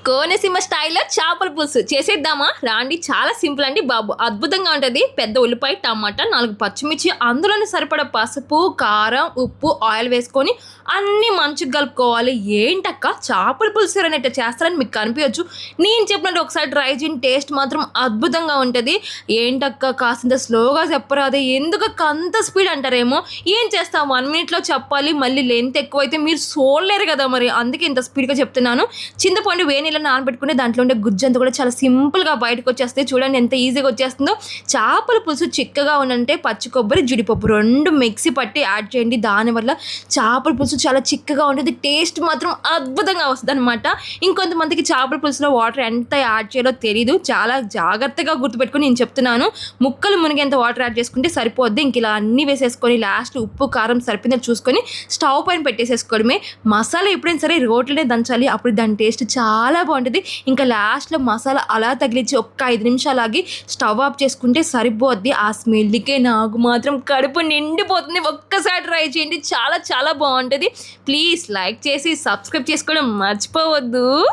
కోనసీమ స్టైల్లో చేపల పులుసు చేసేద్దామా రాండి. చాలా సింపుల్ అండి బాబు, అద్భుతంగా ఉంటుంది. పెద్ద ఉల్లిపాయ, టమాటా, 4 పచ్చిమిర్చి, అందులోనే సరిపడా పసుపు, కారం, ఉప్పు, ఆయిల్ వేసుకొని అన్నీ మంచిగా కలుపుకోవాలి. ఏంటక్క చేపల పులుసు అనేట్టు చేస్తారని మీకు కనిపించచ్చు. నేను చెప్పినట్టు ఒకసారి ట్రై చేయండి, టేస్ట్ మాత్రం అద్భుతంగా ఉంటుంది. ఏంటక్క కాసింత స్లోగా చెప్పరాదే, ఎందుకక్క అంత స్పీడ్ అంటారేమో. ఏం చేస్తాం, 1 minute చెప్పాలి, మళ్ళీ లెంత్ ఎక్కువైతే మీరు చూడలేరు కదా, మరి అందుకే ఇంత స్పీడ్గా చెప్తున్నాను. చింతపండు వేణీలో నానబెట్టుకుని దాంట్లో ఉండే గుజ్జు అంతా కూడా చాలా సింపుల్గా బయటకు వచ్చేస్తుంది. చూడండి ఎంత ఈజీగా వచ్చేస్తుందో. చేపల పులుసు చిక్కగా ఉందంటే పచ్చి కొబ్బరి, జీడిపప్పు 2 మిక్సీ పట్టి యాడ్ చేయండి. దానివల్ల చేపల పులుసు చాలా చిక్కగా ఉంటుంది, టేస్ట్ మాత్రం అద్భుతంగా వస్తుంది అనమాట. ఇంకొంతమందికి చేపల పులుసులో వాటర్ ఎంత యాడ్ చేయాలో తెలీదు. చాలా జాగ్రత్తగా గుర్తుపెట్టుకుని నేను చెప్తున్నాను. ముక్కలు మునిగేంత వాటర్ యాడ్ చేసుకుంటే సరిపోద్ది. ఇంక ఇలా అన్నీ వేసేసుకొని లాస్ట్ ఉప్పు కారం సరిపోయిందని చూసుకొని స్టవ్ పైన పెట్టేసేసుకోవడమే. మసాలా ఎప్పుడైనా సరే రోట్లోనే దంచాలి, అప్పుడు దాని టేస్ట్ చాలా బాగుంటుంది. ఇంకా లాస్ట్లో మసాలా అలా తగిలించి ఒక్క 5 నిమిషాలు ఆగి స్టవ్ ఆఫ్ చేసుకుంటే సరిపోద్ది. ఆ స్మెల్కే నాకు మాత్రం కడుపు నిండిపోతుంది. ఒక్కసారి ట్రై చేయండి, చాలా చాలా బాగుంటుంది. ప్లీజ్ లైక్ చేసి సబ్స్క్రైబ్ చేసుకోవడం మర్చిపోవద్దు.